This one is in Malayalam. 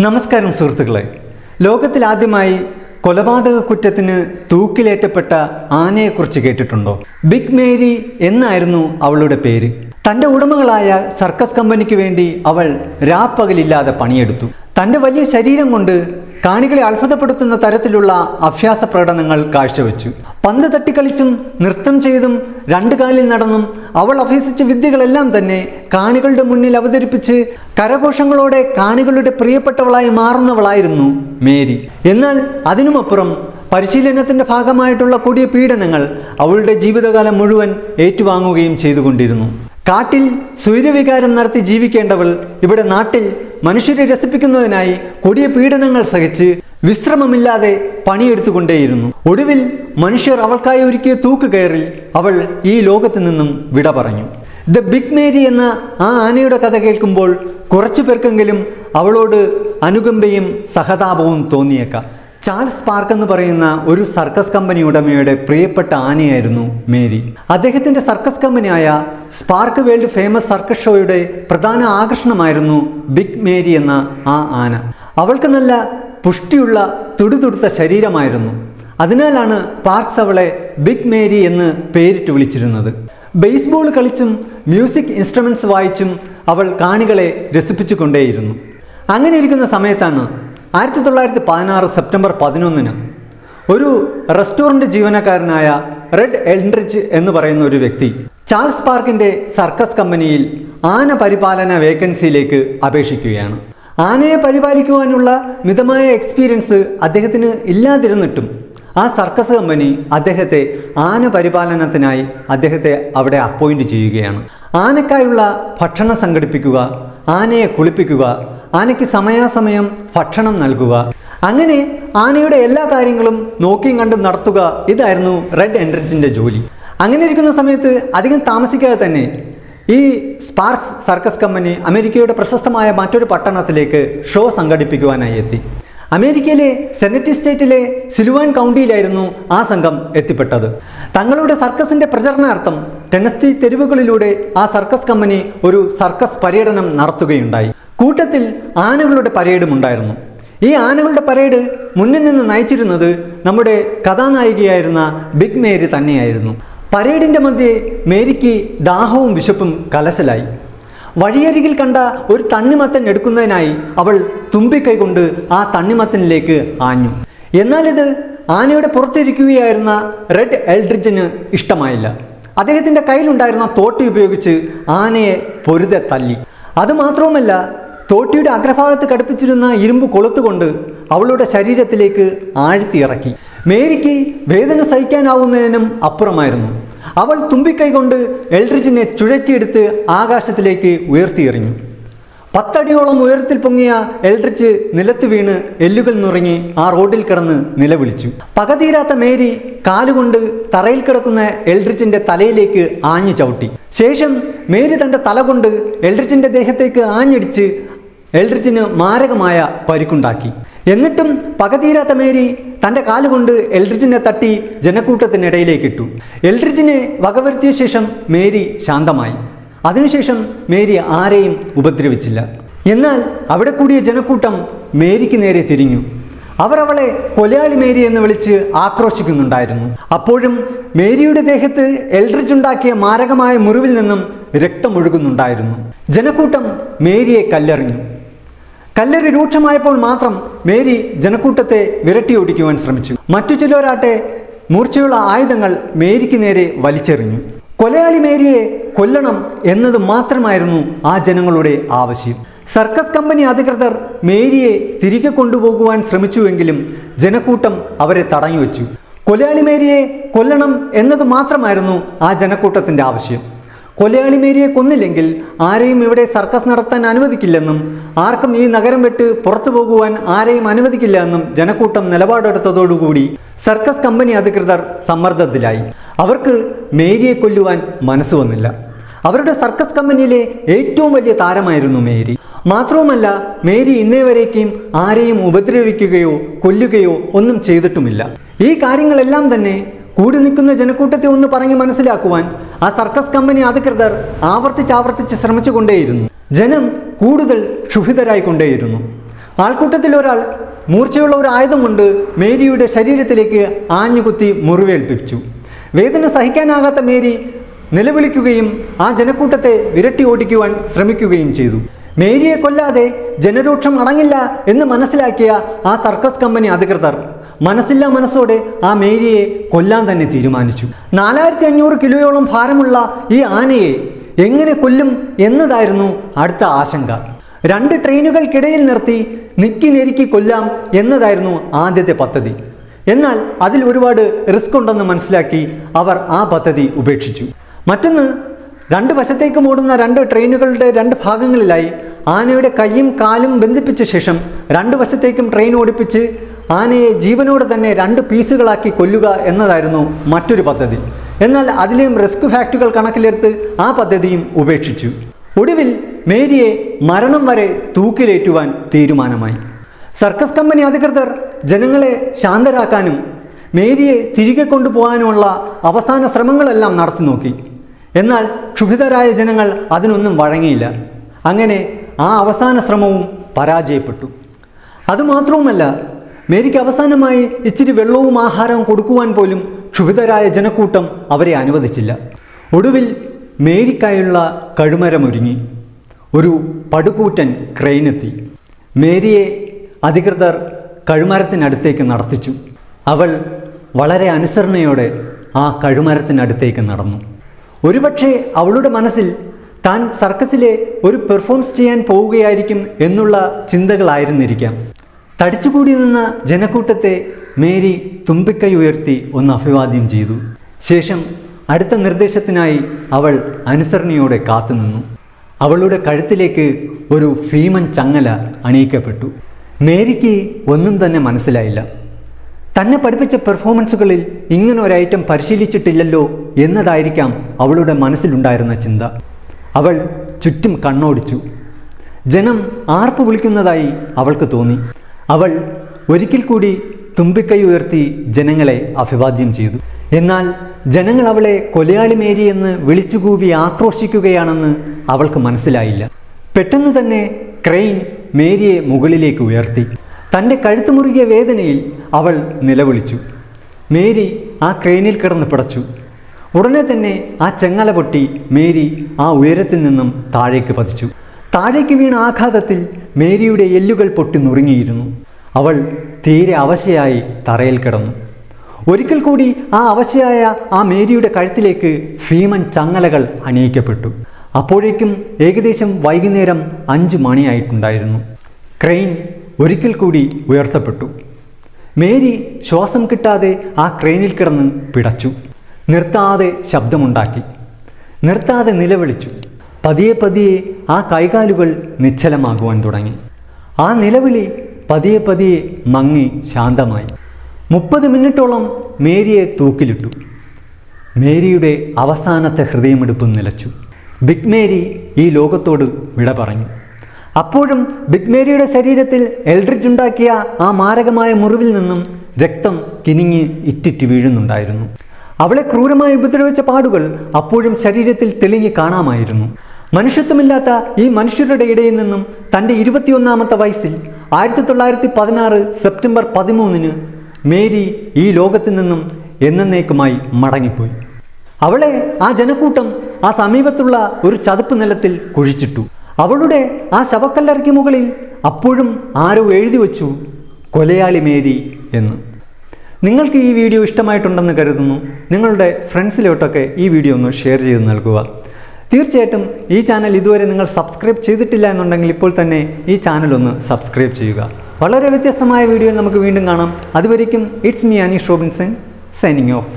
നമസ്കാരം സുഹൃത്തുക്കളെ, ലോകത്തിലാദ്യമായി കൊലപാതക കുറ്റത്തിന് തൂക്കിലേറ്റപ്പെട്ട ആനയെക്കുറിച്ച് കേട്ടിട്ടുണ്ടോ? ബിഗ് മേരി എന്നായിരുന്നു അവളുടെ പേര്. തൻ്റെ ഉടമകളായ സർക്കസ് കമ്പനിക്ക് വേണ്ടി അവൾ രാപ്പകലില്ലാതെ പണിയെടുത്തു. തൻ്റെ വലിയ ശരീരം കൊണ്ട് കാണികളെ അത്ഭുതപ്പെടുത്തുന്ന തരത്തിലുള്ള അഭ്യാസ പ്രകടനങ്ങൾ കാഴ്ചവെച്ചു. പന്ത് തട്ടിക്കളിച്ചും നൃത്തം ചെയ്തും രണ്ടു കാലിൽ നടന്നും അവൾ അഭ്യസിച്ച വിദ്യകളെല്ലാം തന്നെ കാണികളുടെ മുന്നിൽ അവതരിപ്പിച്ച് കരഘോഷങ്ങളോടെ കാണികളുടെ പ്രിയപ്പെട്ടവളായി മാറുന്നവളായിരുന്നു മേരി. എന്നാൽ അതിനുമപ്പുറം പരിശീലനത്തിൻ്റെ ഭാഗമായിട്ടുള്ള കൊടിയ പീഡനങ്ങൾ അവളുടെ ജീവിതകാലം മുഴുവൻ ഏറ്റുവാങ്ങുകയും ചെയ്തുകൊണ്ടിരുന്നു. കാട്ടിൽ സൂര്യവികാരം നടത്തി ജീവിക്കേണ്ടവൾ ഇവിടെ നാട്ടിൽ മനുഷ്യരെ രസിപ്പിക്കുന്നതിനായി കൊടിയ പീഡനങ്ങൾ സഹിച്ച് വിശ്രമമില്ലാതെ പണിയെടുത്തുകൊണ്ടേയിരുന്നു. ഒടുവിൽ മനുഷ്യർ അവൾക്കായി ഒരുക്കിയ തൂക്കുകയറിൽ അവൾ ഈ ലോകത്ത് നിന്നും വിട പറഞ്ഞു. ദ ബിഗ് മേരി എന്ന ആ ആനയുടെ കഥ കേൾക്കുമ്പോൾ കുറച്ചു പേർക്കെങ്കിലും അവളോട് അനുകമ്പയും സഹതാപവും തോന്നിയേക്കാം. ചാൾസ് സ്പാർക്ക് എന്ന് പറയുന്ന ഒരു സർക്കസ് കമ്പനി ഉടമയുടെ പ്രിയപ്പെട്ട ആനയായിരുന്നു മേരി. അദ്ദേഹത്തിൻ്റെ സർക്കസ് കമ്പനിയായ സ്പാർക്ക് വേൾഡ് ഫേമസ് സർക്കസ് ഷോയുടെ പ്രധാന ആകർഷണമായിരുന്നു ബിഗ് മേരി എന്ന ആ ആന. അവൾക്ക് നല്ല പുഷ്ടിയുള്ള തുടുതുടുത്ത ശരീരമായിരുന്നു. അതിനാലാണ് പാർക്സ് അവളെ ബിഗ് മേരി എന്ന് പേരിട്ട് വിളിച്ചിരുന്നത്. ബേസ്ബോൾ കളിച്ചും മ്യൂസിക് ഇൻസ്ട്രുമെൻറ്റ്സ് വായിച്ചും അവൾ കാണികളെ രസിപ്പിച്ചു കൊണ്ടേയിരുന്നു. അങ്ങനെ ഇരിക്കുന്ന സമയത്താണ് 1916 സെപ്റ്റംബർ 11 ഒരു റെസ്റ്റോറൻറ്റ് ജീവനക്കാരനായ റെഡ് എൽഡ്രിച്ച് എന്ന് പറയുന്ന ഒരു വ്യക്തി ചാൾസ് സ്പാർക്കിൻ്റെ സർക്കസ് കമ്പനിയിൽ ആന പരിപാലന വേക്കൻസിയിലേക്ക് അപേക്ഷിക്കുകയാണ്. ആനയെ പരിപാലിക്കുവാനുള്ള മിതമായ എക്സ്പീരിയൻസ് അദ്ദേഹത്തിന് ഇല്ലാതിരുന്നിട്ടും ആ സർക്കസ് കമ്പനി അദ്ദേഹത്തെ ആന പരിപാലനത്തിനായി അദ്ദേഹത്തെ അവിടെ അപ്പോയിൻ്റ് ചെയ്യുകയാണ്. ആനക്കായുള്ള ഭക്ഷണം സംഘടിപ്പിക്കുക, ആനയെ കുളിപ്പിക്കുക, ആനയ്ക്ക് സമയാസമയം ഭക്ഷണം നൽകുക, അങ്ങനെ ആനയുടെ എല്ലാ കാര്യങ്ങളും നോക്കിയും കണ്ടും നടത്തുക, ഇതായിരുന്നു റെഡ് എൻഡ്രിച്ചിൻ്റെ ജോലി. അങ്ങനെ ഇരിക്കുന്ന സമയത്ത് അധികം താമസിക്കാതെ തന്നെ ഈ സ്പാർക്സ് സർക്കസ് കമ്പനി അമേരിക്കയുടെ പ്രശസ്തമായ മറ്റൊരു പട്ടണത്തിലേക്ക് ഷോ സംഘടിപ്പിക്കുവാനായി എത്തി. അമേരിക്കയിലെ സെനറ്റ് സ്റ്റേറ്റിലെ സിലുവാൻ കൗണ്ടിയിലായിരുന്നു ആ സംഘം എത്തിപ്പെട്ടത്. തങ്ങളുടെ സർക്കസിൻ്റെ പ്രചരണാർത്ഥം ടെന്നസി തെരുവുകളിലൂടെ ആ സർക്കസ് കമ്പനി ഒരു സർക്കസ് പര്യടനം നടത്തുകയുണ്ടായി. കൂട്ടത്തിൽ ആനകളുടെ പരേഡും ഉണ്ടായിരുന്നു. ഈ ആനകളുടെ പരേഡ് മുന്നിൽ നിന്ന് നയിച്ചിരുന്നത് നമ്മുടെ കഥാനായികയായിരുന്ന ബിഗ് മേരി തന്നെയായിരുന്നു. പരേഡിൻ്റെ മധ്യേ മേരിക്ക് ദാഹവും വിശപ്പും കലശലായി. വഴിയരികിൽ കണ്ട ഒരു തണ്ണിമത്തൻ എടുക്കുന്നതിനായി അവൾ തുമ്പിക്കൈ കൊണ്ട് ആ തണ്ണിമത്തനിലേക്ക് ആഞ്ഞു. എന്നാൽ ഇത് ആനയുടെ പുറത്തിരിക്കുകയായിരുന്ന റെഡ് എൽഡ്രിച്ചിന് ഇഷ്ടമായില്ല. അദ്ദേഹത്തിൻ്റെ കയ്യിലുണ്ടായിരുന്ന തോട്ടി ഉപയോഗിച്ച് ആനയെ പൊരുതെ തല്ലി. അതുമാത്രവുമല്ല, തോട്ടിയുടെ അഗ്രഭാഗത്ത് ഘടിപ്പിച്ചിരുന്ന ഇരുമ്പ് കൊളുത്തുകൊണ്ട് അവളുടെ ശരീരത്തിലേക്ക് ആഴ്ത്തിയിറക്കി. മേരിക്ക് വേദന സഹിക്കാനാവുന്നതിനും അപ്പുറമായിരുന്നു. അവൾ തുമ്പിക്കൈ കൊണ്ട് എൽഡ്രിച്ചിനെ ചുഴറ്റിയെടുത്ത് ആകാശത്തിലേക്ക് ഉയർത്തിയെറിഞ്ഞു. 10 അടിയോളം ഉയരത്തിൽ പൊങ്ങിയ എൽഡ്രിച്ച് നിലത്ത് വീണ് എല്ലുകൾ നുറങ്ങി ആ റോഡിൽ കിടന്ന് നിലവിളിച്ചു. പകതീരാത്ത മേരി കാലുകൊണ്ട് തറയിൽ കിടക്കുന്ന എൽഡ്രിച്ചിന്റെ തലയിലേക്ക് ആഞ്ഞു ചവിട്ടി. ശേഷം മേരി തൻ്റെ തല കൊണ്ട് എൽഡ്രിച്ചിന്റെ ദേഹത്തേക്ക് ആഞ്ഞടിച്ച് എൽഡ്രിച്ചിന് മാരകമായ പരിക്കുണ്ടാക്കി. എന്നിട്ടും പകതീരാത്ത മേരി തൻ്റെ കാലുകൊണ്ട് എൽഡ്രിച്ചിനെ തട്ടി ജനക്കൂട്ടത്തിനിടയിലേക്കിട്ടു. എൽഡ്രിച്ചിനെ വകവരുത്തിയ ശേഷം മേരി ശാന്തമായി. അതിനുശേഷം മേരി ആരെയും ഉപദ്രവിച്ചില്ല. എന്നാൽ അവിടെ കൂടിയ ജനക്കൂട്ടം മേരിക്ക് നേരെ തിരിഞ്ഞു. അവർ അവളെ കൊലയാളി മേരി എന്ന് വിളിച്ച് ആക്രോശിക്കുന്നുണ്ടായിരുന്നു. അപ്പോഴും മേരിയുടെ ദേഹത്ത് എൽഡ്രിച്ച് ഉണ്ടാക്കിയ മാരകമായ മുറിവിൽ നിന്നും രക്തമൊഴുകുന്നുണ്ടായിരുന്നു. ജനക്കൂട്ടം മേരിയെ കല്ലെറിഞ്ഞു. കല്ലെറി രൂക്ഷമായപ്പോൾ മാത്രം മേരി ജനക്കൂട്ടത്തെ വിരട്ടിയോടിക്കുവാൻ ശ്രമിച്ചു. മറ്റു ചിലരാട്ടെ മൂർച്ചയുള്ള ആയുധങ്ങൾ മേരിക്ക് നേരെ വലിച്ചെറിഞ്ഞു. കൊലയാളി മേരിയെ കൊല്ലണം എന്നത് മാത്രമായിരുന്നു ആ ജനങ്ങളുടെ ആവശ്യം. സർക്കസ് കമ്പനി അധികൃതർ മേരിയെ തിരികെ കൊണ്ടുപോകുവാൻ ശ്രമിച്ചുവെങ്കിലും ജനക്കൂട്ടം അവരെ തടഞ്ഞുവെച്ചു. കൊലയാളി മേരിയെ കൊല്ലണം എന്നത് മാത്രമായിരുന്നു ആ ജനക്കൂട്ടത്തിൻ്റെ ആവശ്യം. കൊലയാളി മേരിയെ കൊന്നില്ലെങ്കിൽ ആരെയും ഇവിടെ സർക്കസ് നടത്താൻ അനുവദിക്കില്ലെന്നും ആർക്കും ഈ നഗരം വിട്ട് പുറത്തു പോകുവാൻ ആരെയും അനുവദിക്കില്ല എന്നും ജനക്കൂട്ടം നിലപാടെടുത്തതോടുകൂടി സർക്കസ് കമ്പനി അധികൃതർ സമ്മർദ്ദത്തിലായി. അവർക്ക് മേരിയെ കൊല്ലുവാൻ മനസ്സ് വന്നില്ല. അവരുടെ സർക്കസ് കമ്പനിയിലെ ഏറ്റവും വലിയ താരമായിരുന്നു മേരി. മാത്രവുമല്ല, മേരി ഇന്നേ വരേക്കും ആരെയും ഉപദ്രവിക്കുകയോ കൊല്ലുകയോ ഒന്നും ചെയ്തിട്ടുമില്ല. ഈ കാര്യങ്ങളെല്ലാം തന്നെ കൂടി നിൽക്കുന്ന ജനക്കൂട്ടത്തെ ഒന്ന് പറഞ്ഞ് മനസ്സിലാക്കുവാൻ ആ സർക്കസ് കമ്പനി അധികൃതർ ആവർത്തിച്ച് ശ്രമിച്ചുകൊണ്ടേയിരുന്നു. ജനം കൂടുതൽ ക്ഷുഭിതരായിക്കൊണ്ടേയിരുന്നു. ആൾക്കൂട്ടത്തിൽ ഒരാൾ മൂർച്ചയുള്ള ഒരു ആയുധം കൊണ്ട് മേരിയുടെ ശരീരത്തിലേക്ക് ആഞ്ഞുകുത്തി മുറിവേൽപ്പിച്ചു. വേദന സഹിക്കാനാകാത്ത മേരി നിലവിളിക്കുകയും ആ ജനക്കൂട്ടത്തെ വിരട്ടി ഓടിക്കുവാൻ ശ്രമിക്കുകയും ചെയ്തു. മേരിയെ കൊല്ലാതെ ജനരോക്ഷം അടങ്ങില്ല എന്ന് മനസ്സിലാക്കിയ ആ സർക്കസ് കമ്പനി അധികൃതർ മനസ്സില്ലാ മനസ്സോടെ ആ മേരിയെ കൊല്ലാൻ തന്നെ തീരുമാനിച്ചു. 4500 കിലോയോളം ഭാരമുള്ള ഈ ആനയെ എങ്ങനെ കൊല്ലും എന്നതായിരുന്നു അടുത്ത ആശങ്ക. 2 ട്രെയിനുകൾക്കിടയിൽ നിർത്തി നിക്കി നെരുക്കി കൊല്ലാം എന്നതായിരുന്നു ആദ്യത്തെ പദ്ധതി. എന്നാൽ അതിൽ ഒരുപാട് റിസ്ക് ഉണ്ടെന്ന് മനസ്സിലാക്കി അവർ ആ പദ്ധതി ഉപേക്ഷിച്ചു. മറ്റൊന്ന്, 2 വശത്തേക്കും ഓടുന്ന 2 ട്രെയിനുകളുടെ 2 ഭാഗങ്ങളിലായി ആനയുടെ കൈയും കാലും ബന്ധിപ്പിച്ച ശേഷം 2 വശത്തേക്കും ട്രെയിൻ ഓടിപ്പിച്ച് ആനയെ ജീവനോടെ തന്നെ 2 പീസുകളാക്കി കൊല്ലുക എന്നതായിരുന്നു മറ്റൊരു പദ്ധതി. എന്നാൽ അതിലെയും റിസ്ക് ഫാക്ടറുകൾ കണക്കിലെടുത്ത് ആ പദ്ധതിയും ഉപേക്ഷിച്ചു. ഒടുവിൽ മേരിയെ മരണം വരെ തൂക്കിലേറ്റുവാൻ തീരുമാനമായി. സർക്കസ് കമ്പനി അധികൃതർ ജനങ്ങളെ ശാന്തരാക്കാനും മേരിയെ തിരികെ കൊണ്ടുപോകാനുമുള്ള അവസാന ശ്രമങ്ങളെല്ലാം നടത്തി നോക്കി. എന്നാൽ ക്ഷുഭിതരായ ജനങ്ങൾ അതിനൊന്നും വഴങ്ങിയില്ല. അങ്ങനെ ആ അവസാന ശ്രമവും പരാജയപ്പെട്ടു. അതുമാത്രവുമല്ല, മേരിക്ക് അവസാനമായി ഇച്ചിരി വെള്ളവും ആഹാരവും കൊടുക്കുവാൻ പോലും ക്ഷുഭിതരായ ജനക്കൂട്ടം അവരെ അനുവദിച്ചില്ല. ഒടുവിൽ മേരിക്കായുള്ള കഴുമരമൊരുങ്ങി. ഒരു പടുകൂറ്റൻ ക്രെയിനെത്തി. മേരിയെ അധികൃതർ കഴുമരത്തിനടുത്തേക്ക് നടത്തിച്ചു. അവൾ വളരെ അനുസരണയോടെ ആ കഴുമരത്തിനടുത്തേക്ക് നടന്നു. ഒരുപക്ഷെ അവളുടെ മനസ്സിൽ താൻ സർക്കസിലെ ഒരു പെർഫോമൻസ് ചെയ്യാൻ പോവുകയായിരിക്കും എന്നുള്ള ചിന്തകളായിരുന്നിരിക്കാം. തടിച്ചുകൂടി നിന്ന ജനക്കൂട്ടത്തെ മേരി തുമ്പിക്കൈ ഉയർത്തി ഒന്ന് അഭിവാദ്യം ചെയ്തു. ശേഷം അടുത്ത നിർദ്ദേശത്തിനായി അവൾ അനുസരണയോടെ കാത്തുനിന്നു. അവളുടെ കഴുത്തിലേക്ക് ഒരു ഭീമൻ ചങ്ങല അണിയിക്കപ്പെട്ടു. മേരിക്ക് ഒന്നും തന്നെ മനസ്സിലായില്ല. തന്നെ പഠിപ്പിച്ച പെർഫോമൻസുകളിൽ ഇങ്ങനെ ഒരു ഐറ്റം പരിശീലിച്ചിട്ടില്ലല്ലോ എന്നതായിരിക്കാം അവളുടെ മനസ്സിലുണ്ടായിരുന്ന ചിന്ത. അവൾ ചുറ്റും കണ്ണോടിച്ചു. ജനം ആർപ്പ് വിളിക്കുന്നതായി അവൾക്ക് തോന്നി. അവൾ ഒരിക്കൽ കൂടി തുമ്പിക്കൈ ഉയർത്തി ജനങ്ങളെ അഭിവാദ്യം ചെയ്തു. എന്നാൽ ജനങ്ങൾ അവളെ കൊലയാളി മേരി എന്ന് വിളിച്ചുകൂവി ആക്രോശിക്കുകയാണെന്ന് അവൾക്ക് മനസ്സിലായില്ല. പെട്ടെന്ന് തന്നെ ക്രെയിൻ മേരിയെ മുകളിലേക്ക് ഉയർത്തി. തൻ്റെ കഴുത്ത് മുറുകിയ വേദനയിൽ അവൾ നിലവിളിച്ചു. മേരി ആ ക്രെയിനിൽ കിടന്ന് പിടച്ചു. ഉടനെ തന്നെ ആ ചെങ്ങല പൊട്ടി മേരി ആ ഉയരത്തിൽ നിന്നും താഴേക്ക് പതിച്ചു. താഴേക്ക് വീണ ആഘാതത്തിൽ മേരിയുടെ എല്ലുകൾ പൊട്ടി നുറുങ്ങിയിരുന്നു. അവൾ തീരെ അവശയായി തറയിൽ കിടന്നു. ഒരിക്കൽ കൂടി ആ അവശയായ ആ മേരിയുടെ കഴുത്തിലേക്ക് ഭീമൻ ചങ്ങലകൾ അണിയിക്കപ്പെട്ടു. അപ്പോഴേക്കും ഏകദേശം വൈകുന്നേരം 5 മണിയായിട്ടുണ്ടായിരുന്നു. ക്രെയിൻ ഒരിക്കൽ കൂടി ഉയർത്തപ്പെട്ടു. മേരി ശ്വാസം കിട്ടാതെ ആ ക്രെയിനിൽ കിടന്ന് പിടച്ചു. നിർത്താതെ ശബ്ദമുണ്ടാക്കി, നിർത്താതെ നിലവിളിച്ചു. പതിയെ പതിയെ ആ കൈകാലുകൾ നിശ്ചലമാകുവാൻ തുടങ്ങി. ആ നിലവിളി പതിയെ പതിയെ മങ്ങി ശാന്തമായി. 30 മിനിറ്റോളം മേരിയെ തൂക്കിലിട്ടു. മേരിയുടെ അവസാനത്തെ ഹൃദയമിടിപ്പ് നിലച്ചു. ബിഗ് മേരി ഈ ലോകത്തോട് വിട പറഞ്ഞു. അപ്പോഴും ബിഗ് മേരിയുടെ ശരീരത്തിൽ എൽഡ്രിഡ്ജ് ഉണ്ടാക്കിയ ആ മാരകമായ മുറിവിൽ നിന്നും രക്തം കിനിങ്ങി ഇറ്റിറ്റ് വീഴുന്നുണ്ടായിരുന്നു. അവളെ ക്രൂരമായി ഉപദ്രവിച്ച പാടുകൾ അപ്പോഴും ശരീരത്തിൽ തെളിഞ്ഞു കാണാമായിരുന്നു. മനുഷ്യത്വമില്ലാത്ത ഈ മനുഷ്യരുടെ ഇടയിൽ നിന്നും തൻ്റെ 21ാമത്തെ വയസ്സിൽ 1916 സെപ്റ്റംബർ 13 മേരി ഈ ലോകത്ത് നിന്നും എന്നേക്കുമായി മടങ്ങിപ്പോയി. അവളെ ആ ജനക്കൂട്ടം ആ സമീപത്തുള്ള ഒരു ചതുപ്പ് നിലത്തിൽ കുഴിച്ചിട്ടു. അവളുടെ ആ ശവക്കല്ലറയ്ക്ക് മുകളിൽ അപ്പോഴും ആരോ എഴുതി വച്ചു, കൊലയാളി മേരി എന്ന്. നിങ്ങൾക്ക് ഈ വീഡിയോ ഇഷ്ടമായിട്ടുണ്ടെന്ന് കരുതുന്നു. നിങ്ങളുടെ ഫ്രണ്ട്സിലോട്ടൊക്കെ ഈ വീഡിയോ ഒന്ന് ഷെയർ ചെയ്ത് നൽകുക. തീർച്ചയായിട്ടും ഈ ചാനൽ ഇതുവരെ നിങ്ങൾ സബ്സ്ക്രൈബ് ചെയ്തിട്ടില്ല എന്നുണ്ടെങ്കിൽ ഇപ്പോൾ തന്നെ ഈ ചാനൽ ഒന്ന് സബ്സ്ക്രൈബ് ചെയ്യുക. വളരെ വ്യത്യസ്തമായ വീഡിയോ നമുക്ക് വീണ്ടും കാണാം. അതുവരേക്കും it's me Aneesh Robinson signing off.